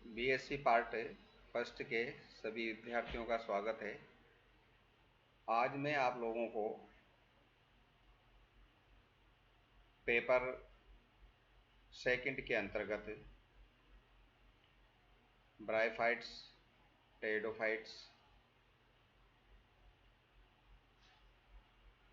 BSc part first के सभी विद्यार्थियों का स्वागत है। आज मैं आप लोगों को पेपर सेकंड के अंतर्गत ब्रायोफाइट्स, टेरिडोफाइट्स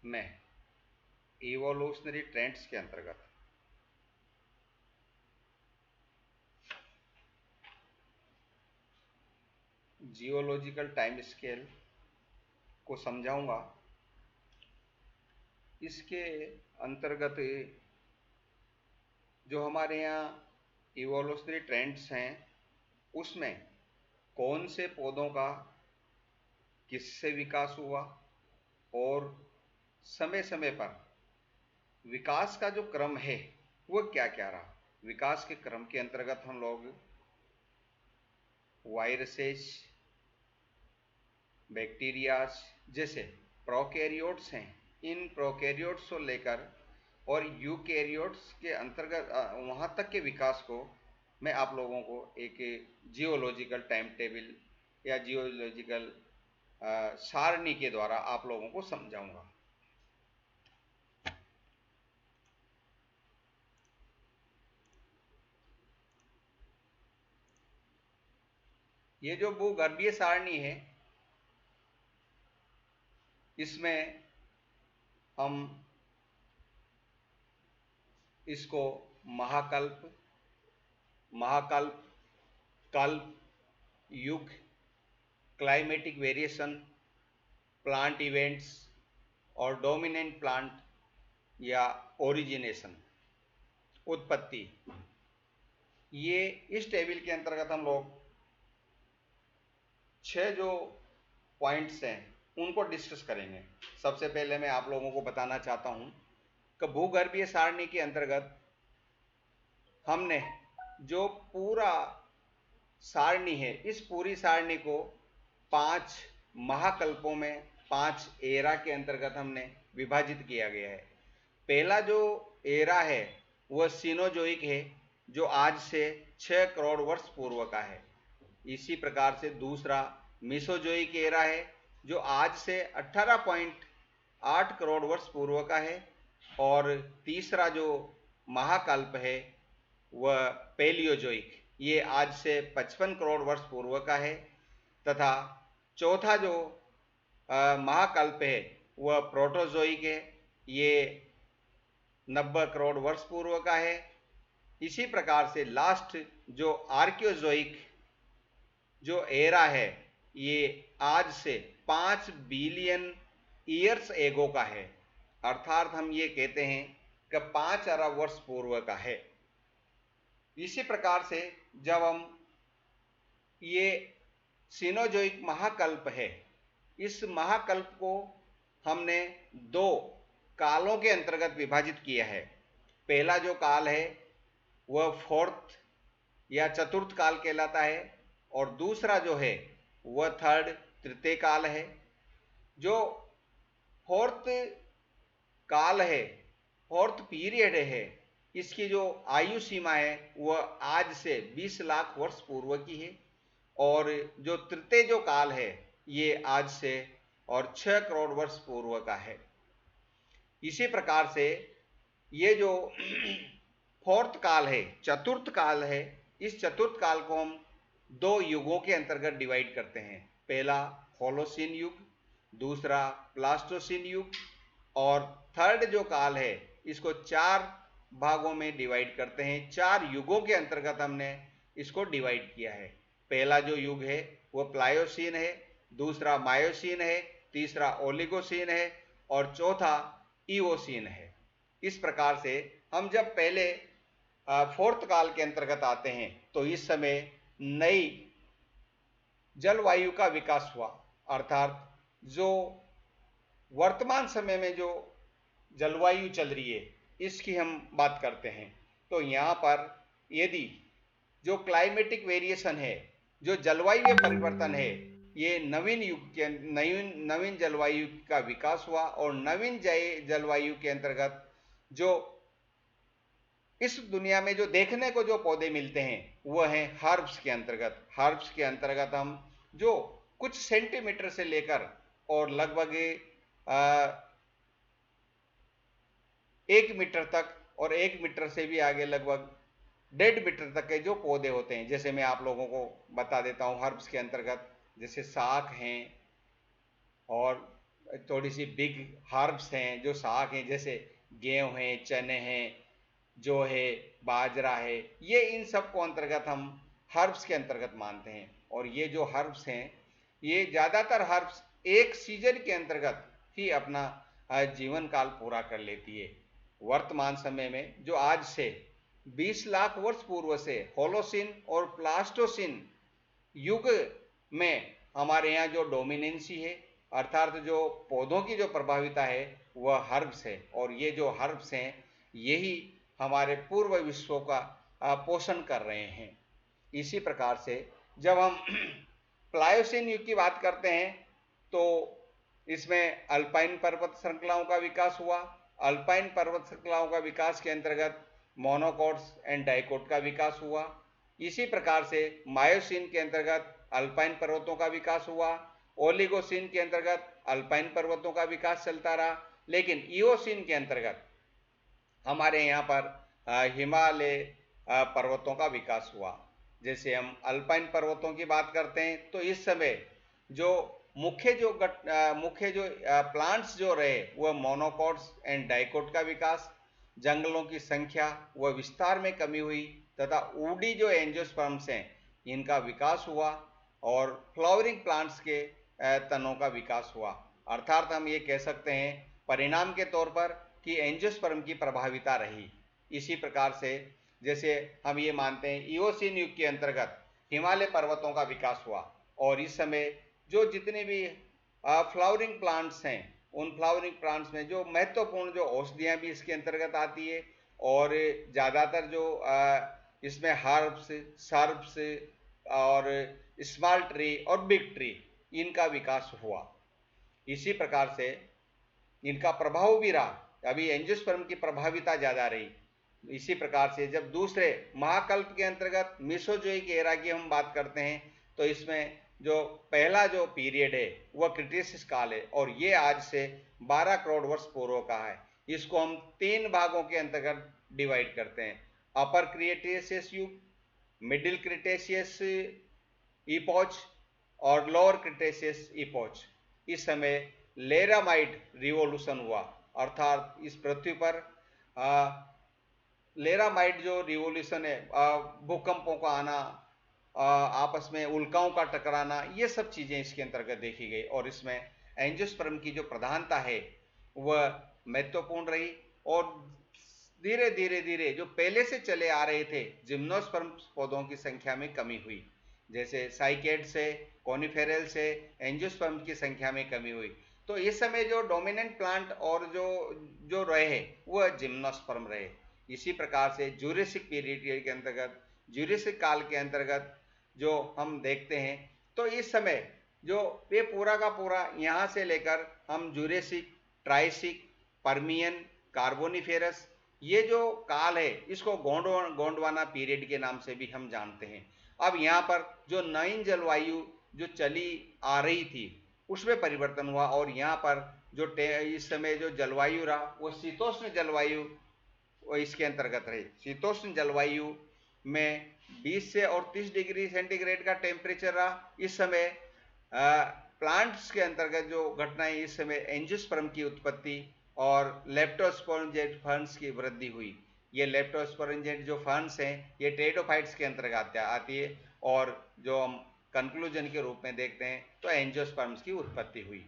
में इवोल्यूशनरी ट्रेंड्स के अंतर्गत जियोलॉजिकल टाइम स्केल को समझाऊंगा। इसके अंतर्गत जो हमारे यहाँ इवोल्यूशनरी ट्रेंड्स हैं उसमें कौन से पौधों का किससे विकास हुआ और समय समय पर विकास का जो क्रम है वह क्या क्या रहा। विकास के क्रम के अंतर्गत हम लोग वायरसेस, बैक्टीरियाज जैसे प्रोकैरियोट्स हैं, इन प्रोकैरियोट्स को लेकर और यूकैरियोट्स के अंतर्गत वहाँ तक के विकास को मैं आप लोगों को एक जियोलॉजिकल टाइम टेबल या जियोलॉजिकल सारणी के द्वारा आप लोगों को समझाऊंगा। ये जो भूगर्भीय सारणी है इसमें हम इसको महाकल्प, महाकल्प, कल्प, युग, क्लाइमेटिक वेरिएशन, प्लांट इवेंट्स और डोमिनेंट प्लांट या ओरिजिनेशन, उत्पत्ति, ये इस टेबल के अंतर्गत हम लोग 6 जो पॉइंट्स हैं उनको डिस्कस करेंगे। सबसे पहले मैं आप लोगों को बताना चाहता हूं कि भूगर्भीय सारणी के अंतर्गत हमने जो पूरा सारणी है इस पूरी सारणी को 5 महाकल्पों में 5 एरा के अंतर्गत हमने विभाजित किया गया है। पहला जो एरा है वह सीनोजोइक है जो आज से 6 करोड़ वर्ष पूर्व का है। इसी प्रकार से दूसरा मीसोजोइक एरा है जो आज से 18.8 करोड़ वर्ष पूर्व का है। और तीसरा जो महाकल्प है वह पैलियोजोइक, ये आज से 55 करोड़ वर्ष पूर्व का है। तथा चौथा जो महाकल्प है वह प्रोटोजोइक है, ये 90 करोड़ वर्ष पूर्व का है। इसी प्रकार से लास्ट जो आर्कियोजोइक जो एरा है ये आज से 5 बिलियन ईयर्स एगो का है, अर्थात हम ये कहते हैं कि 5 अरब वर्ष पूर्व का है। इसी प्रकार से जब हम ये सीनोजोइक महाकल्प है, इस महाकल्प को हमने 2 कालों के अंतर्गत विभाजित किया है। पहला जो काल है वह फोर्थ या चतुर्थ काल कहलाता है और दूसरा जो है वह थर्ड, तृतीय काल है। जो फोर्थ काल है, फोर्थ पीरियड है, इसकी जो आयु सीमा है वह आज से 20 लाख वर्ष पूर्व की है। और जो तृतीय जो काल है ये आज से और 6 करोड़ वर्ष पूर्व का है। इसी प्रकार से ये जो फोर्थ काल है, चतुर्थ काल है, इस चतुर्थ काल को हम 2 युगों के अंतर्गत डिवाइड करते हैं। पहला होलोसीन युग, दूसरा प्लास्टोसीन युग और थर्ड जो काल है इसको 4 भागों में डिवाइड करते हैं। 4 युगों के अंतर्गत हमने इसको डिवाइड किया है। पहला जो युग है वह प्लायोसीन है, दूसरा मायोसीन है, तीसरा ओलिगोसीन है और चौथा ईओसीन है। इस प्रकार से हम जब पहले फोर्थ काल के अंतर्गत आते हैं तो इस समय नई जलवायु का विकास हुआ, अर्थात जो वर्तमान समय में जो जलवायु चल रही है इसकी हम बात करते हैं। तो यहाँ पर यदि जो क्लाइमेटिक वेरिएशन है, जो जलवायु परिवर्तन है, ये नवीन युग के नवीन जलवायु का विकास हुआ और नवीन जलवायु के अंतर्गत जो इस दुनिया में जो देखने को जो पौधे मिलते हैं वह हैं हर्ब्स के अंतर्गत। हर्ब्स के अंतर्गत हम जो कुछ सेंटीमीटर से लेकर और लगभग 1 मीटर तक और 1 मीटर से भी आगे लगभग 1.5 मीटर तक के जो पौधे होते हैं, जैसे मैं आप लोगों को बता देता हूँ हर्ब्स के अंतर्गत, जैसे साग हैं और थोड़ी सी बिग हर्ब्स हैं जो साग हैं, जैसे गेहूं हैं, चने हैं, जो है बाजरा है, ये इन सब को अंतर्गत हम हर्ब्स के अंतर्गत मानते हैं। और ये जो हर्ब्स हैं, ये ज़्यादातर हर्ब्स एक सीजन के अंतर्गत ही अपना जीवन काल पूरा कर लेती है। वर्तमान समय में जो आज से 20 लाख वर्ष पूर्व से होलोसिन और प्लास्टोसिन युग में हमारे यहाँ जो डोमिनेंसी है, अर्थात जो पौधों की जो प्रभाविता है, वह हर्ब्स है। और ये जो हर्ब्स हैं, यही हमारे पूर्व विश्व का पोषण कर रहे हैं। इसी प्रकार से जब हम प्लायोसिन युग की बात करते हैं तो इसमें अल्पाइन पर्वत श्रृंखलाओं का विकास हुआ। अल्पाइन पर्वत श्रृंखलाओं का विकास के अंतर्गत मोनोकॉट्स एंड डाइकोट का विकास हुआ। इसी प्रकार से मायोसिन के अंतर्गत अल्पाइन पर्वतों का विकास हुआ। ओलिगोसिन के अंतर्गत अल्पाइन पर्वतों का विकास चलता रहा, लेकिन इओसिन के अंतर्गत हमारे यहाँ पर हिमालय पर्वतों का विकास हुआ। जैसे हम अल्पाइन पर्वतों की बात करते हैं तो इस समय जो मुख्य जो प्लांट्स जो रहे वह मोनोकॉट्स एंड डाइकोट का विकास, जंगलों की संख्या व विस्तार में कमी हुई तथा ऊडी जो एंजियोस्पर्म्स हैं इनका विकास हुआ और फ्लावरिंग प्लांट्स के तनों का विकास हुआ। अर्थात हम ये कह सकते हैं परिणाम के तौर पर कि एंजियोस्पर्म की प्रभाविता रही। इसी प्रकार से जैसे हम ये मानते हैं इओसिन युग के अंतर्गत हिमालय पर्वतों का विकास हुआ और इस समय जो जितने भी फ्लावरिंग प्लांट्स हैं उन फ्लावरिंग प्लांट्स में जो महत्वपूर्ण जो औषधियाँ भी इसके अंतर्गत आती है और ज़्यादातर जो इसमें हर्ब्स, सर्ब्स और स्मॉल ट्री और बिग ट्री इनका विकास हुआ। इसी प्रकार से इनका प्रभाव भी रहा। अभी एंजियोस्पर्म की प्रभाविता ज़्यादा रही। इसी प्रकार से जब दूसरे महाकल्प के अंतर्गत मेसोजोइक एरा की हम बात करते हैं तो इसमें जो पहला जो पीरियड है वह क्रिटेशियस काल है और ये आज से 12 करोड़ वर्ष पूर्व का है। इसको हम 3 भागों के अंतर्गत डिवाइड करते हैं, अपर क्रिटेशियस युग, मिडिल क्रिटेशियस इपोच और लोअर क्रिटेशियस इपोच। इस समय लेरामाइट रिवोल्यूशन हुआ, अर्थात इस पृथ्वी पर लेरामाइट जो रिवोल्यूशन है, भूकंपों का आना, आपस में उल्काओं का टकराना, ये सब चीज़ें इसके अंतर्गत देखी गई और इसमें एंजियोस्पर्म की जो प्रधानता है वह महत्वपूर्ण रही। और धीरे धीरे धीरे जो पहले से चले आ रहे थे जिम्नोस्पर्म पौधों की संख्या में कमी हुई, जैसे साइकेड से, कॉनिफेरल से एंजियोस्पर्म की संख्या में कमी हुई। तो इस समय जो डोमिनेंट प्लांट और जो रहे वह जिम्नोस्पर्म रहे। इसी प्रकार से जूरेसिक पीरियड के अंतर्गत, जूरेसिक काल के अंतर्गत जो हम देखते हैं तो इस समय जो ये पूरा का पूरा यहाँ से लेकर हम जूरेसिक, ट्राइसिक, पर्मियन, कार्बोनिफेरस, ये जो काल है इसको गोंडवाना पीरियड के नाम से भी हम जानते हैं। अब यहाँ पर जो नई जलवायु जो चली आ रही थी उसमें परिवर्तन हुआ और यहाँ पर जो इस समय जो जलवायु रहा वो शीतोष्ण जलवायु इसके अंतर्गत रही। शीतोष्ण जलवायु में 20 से और 30 डिग्री सेंटीग्रेड का टेम्परेचर रहा। इस समय प्लांट्स के अंतर्गत जो घटनाएं, इस समय एंजियोस्पर्म की उत्पत्ति और लेप्टोस्पोरेंजेंट फर्न्स की वृद्धि हुई। ये लेप्टोस्पोरेंजेंट जो फर्न्स हैं ये टेरिडोफाइट्स के अंतर्गत आती है और जो हम कंक्लूजन के रूप में देखते हैं तो एंजियोस्पर्म्स की उत्पत्ति हुई।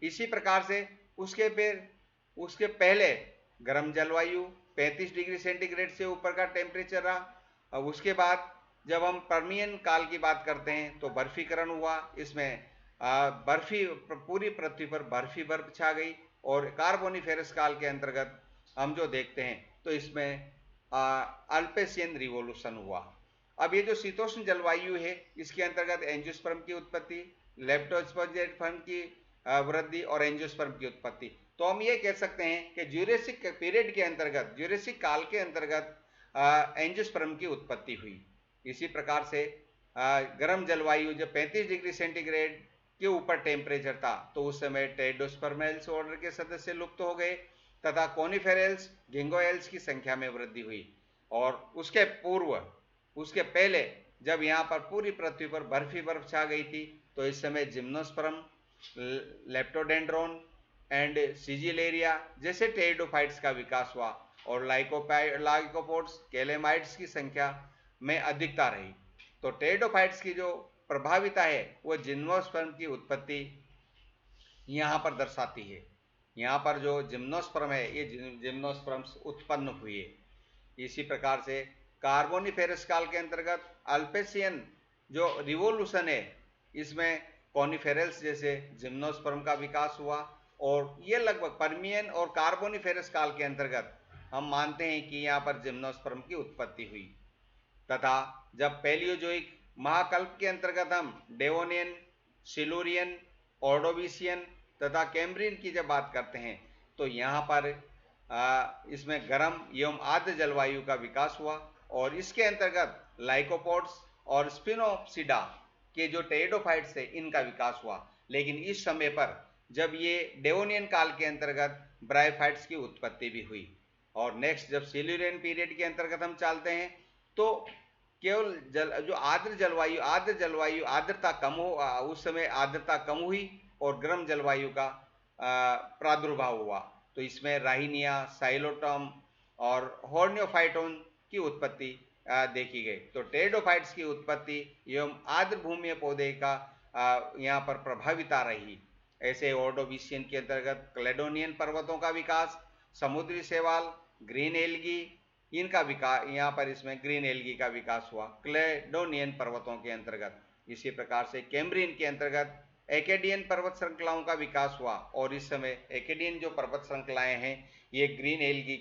इसी प्रकार से उसके पहले गर्म जलवायु 35 डिग्री सेंटीग्रेड से ऊपर का टेम्परेचर रहा। अब उसके बाद जब हम पर्मियन काल की बात करते हैं तो बर्फीकरण हुआ। इसमें बर्फी पूरी पृथ्वी पर बर्फ छा गई और कार्बोनिफेरस काल के अंतर्गत हम जो देखते हैं तो इसमें अल्पेशियन रिवोल्यूशन हुआ। अब ये जो शीतोष्ण जलवायु है इसके अंतर्गत एंजियोस्पर्म की उत्पत्ति, लेप्टोस्पोरेंजेंट फर्न की वृद्धि और एंजियोस्पर्म की उत्पत्ति। तो हम ये कह सकते हैं कि ज्यूरेसिक पीरियड के अंतर्गत, ज्यूरेसिक काल के अंतर्गत एंजियोस्पर्म की उत्पत्ति हुई। इसी प्रकार से गर्म जलवायु जब 35 डिग्री सेंटीग्रेड के ऊपर टेम्परेचर था तो उस समय टेरिडोस्पर्मेल्स ऑर्डर के सदस्य लुप्त हो गए तथा कॉनिफेरल्स, गिंगोएल्स की संख्या में वृद्धि हुई। और उसके पूर्व, उसके पहले जब यहाँ पर पूरी पृथ्वी पर बर्फ ही बर्फ छा गई थी तो इस समय जिम्नोस्पर्म, लेप्टोडेंड्रोन एंड सिजिलेरिया जैसे टेरिडोफाइट्स का विकास हुआ और लाइकोपोड्स, कैलेमाइट्स की संख्या में अधिकता रही। तो टेरिडोफाइट्स की जो प्रभाविता है वो जिम्नोस्पर्म की उत्पत्ति यहाँ पर दर्शाती है। यहाँ पर जो जिम्नोस्पर्म है ये जिम्नोस्पर्म्स उत्पन्न हुए। इसी प्रकार से कार्बोनिफेरस काल के अंतर्गत अल्पेशियन जो रिवोल्यूशन है इसमें कॉनिफेरल्स जैसे जिम्नोस्पर्म का विकास हुआ और ये लगभग पर्मियन और कार्बोनिफेरस काल के अंतर्गत हम मानते हैं कि यहाँ पर जिम्नोस्पर्म की उत्पत्ति हुई। तथा जब पैलियोजोइक महाकल्प के अंतर्गत हम डेवोनियन, सिलूरियन, ऑर्डोविशियन तथा कैम्ब्रियन की जब बात करते हैं तो यहाँ पर इसमें गर्म एवं आर्द्र जलवायु का विकास हुआ और इसके अंतर्गत लाइकोपोड्स और स्पिनोप्सिडा के जो टेरिडोफाइट्स थे इनका विकास हुआ। लेकिन इस समय पर जब ये डेवोनियन काल के अंतर्गत ब्रायोफाइट्स की उत्पत्ति भी हुई और नेक्स्ट जब सिल्यूरियन पीरियड के अंतर्गत हम चलते हैं तो केवल जो आर्द्रता कम हो, उस समय आर्द्रता कम हुई और गर्म जलवायु का प्रादुर्भाव हुआ। तो इसमें राहिनिया, साइलोटम और हॉर्नियोफाइटोन की उत्पत्ति देखी गई। तो टेरिडोफाइट्स की उत्पत्ति एवं आर्द्र भूमि पौधे का यहाँ पर प्रभाविता रही। ऐसे ऑर्डोविशियन के अंतर्गत क्लेडोनियन पर्वतों का विकास, समुद्री शैवाल, ग्रीन एल्गी इनका विकास, यहाँ पर इसमें ग्रीन एल्गी का विकास हुआ क्लेडोनियन पर्वतों के अंतर्गत। इसी प्रकार से कैम्ब्रियन के अंतर्गत एकेडियन पर्वत श्रृंखलाओं का विकास हुआ और इस समय एकेडियन जो पर्वत श्रृंखलाएं हैं ये ग्रीन एल्गी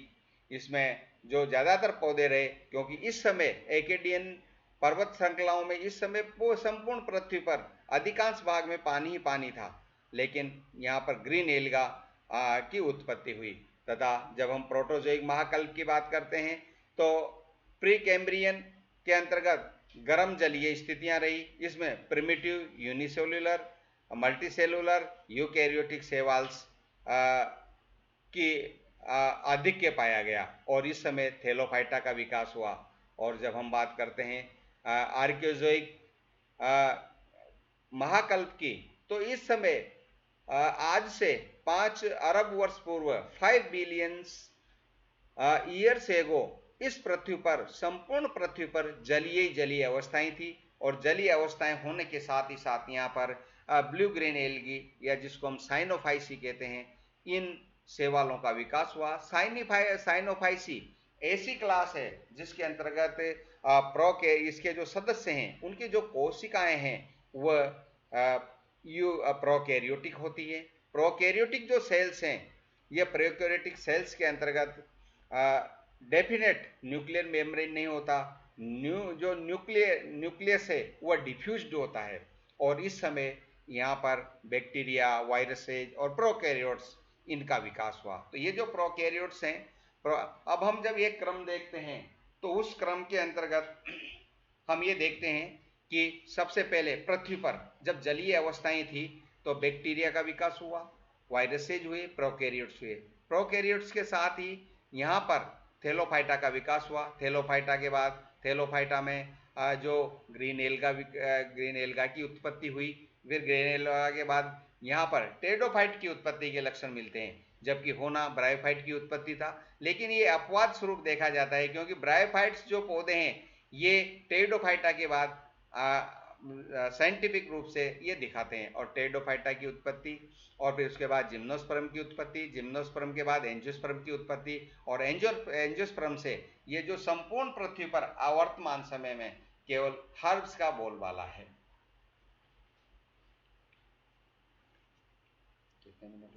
इसमें जो ज़्यादातर पौधे रहे क्योंकि इस समय एकेडियन पर्वत श्रृंखलाओं में इस समय संपूर्ण पृथ्वी पर अधिकांश भाग में पानी ही पानी था, लेकिन यहाँ पर ग्रीन एल्गा की उत्पत्ति हुई। तथा जब हम प्रोटोजोइक महाकल्प की बात करते हैं तो प्री कैम्ब्रियन के अंतर्गत गर्म जलीय स्थितियां रही। इसमें प्रिमिटिव यूनिसेलुलर, मल्टीसेलुलर, यूकैरियोटिक शैवाल्स की आधिक्य पाया गया और इस समय थैलोफाइटा का विकास हुआ। और जब हम बात करते हैं आर्कियोजोइक महाकल्प की तो इस समय आज से 5 अरब वर्ष पूर्व 5 बिलियन ईयर्स एगो इस पृथ्वी पर, संपूर्ण पृथ्वी पर जलीय अवस्थाएं थी और जलीय अवस्थाएं होने के साथ ही साथ यहाँ पर ब्लू ग्रीन एल्गी या जिसको हम साइनोफाइसी कहते हैं इन शैवालों का विकास हुआ। साइनोफाइसी ऐसी क्लास है जिसके अंतर्गत इसके जो सदस्य हैं उनकी जो कोशिकाएं हैं वह प्रोकैरियोटिक होती है। प्रोकैरियोटिक जो सेल्स हैं ये प्रोकैरियोटिक सेल्स के अंतर्गत डेफिनेट न्यूक्लियर मेम्ब्रेन नहीं होता, जो न्यूक्लियस है वह डिफ्यूज्ड होता है और इस समय यहाँ पर बैक्टीरिया, वायरसेज और प्रोकैरियोट्स इनका विकास हुआ। तो ये जो प्रोकैरियोट्स हैं, अब हम जब एक क्रम देखते हैं तो उस क्रम के अंतर्गत हम ये देखते हैं कि सबसे पहले पृथ्वी पर जब जलीय अवस्थाएं थी तो बैक्टीरिया का विकास हुआ, वायरसेज हुए, प्रोकैरियोट्स हुए। प्रोकैरियोट्स के साथ ही यहाँ पर थैलोफाइटा का विकास हुआ। थैलोफाइटा के बाद थैलोफाइटा में जो ग्रीन एल्गा की उत्पत्ति हुई। फिर ग्रीन एल्गा के बाद यहाँ पर टेरिडोफाइट की उत्पत्ति के लक्षण मिलते हैं, जबकि होना ब्रायोफाइट की उत्पत्ति था। लेकिन ये अपवाद स्वरूप देखा जाता है क्योंकि ब्रायोफाइट्स जो पौधे हैं ये टेरिडोफाइटा के बाद साइंटिफिक रूप से ये दिखाते हैं और टेरिडोफाइटा की उत्पत्ति और फिर उसके बाद जिम्नोस्पर्म की उत्पत्ति, जिम्नोस्पर्म के बाद एंजियोस्पर्म की उत्पत्ति और एंजियोस्पर्म से ये जो संपूर्ण पृथ्वी पर वर्तमान समय में केवल हर्ब्स का बोलबाला है। कितने मिनट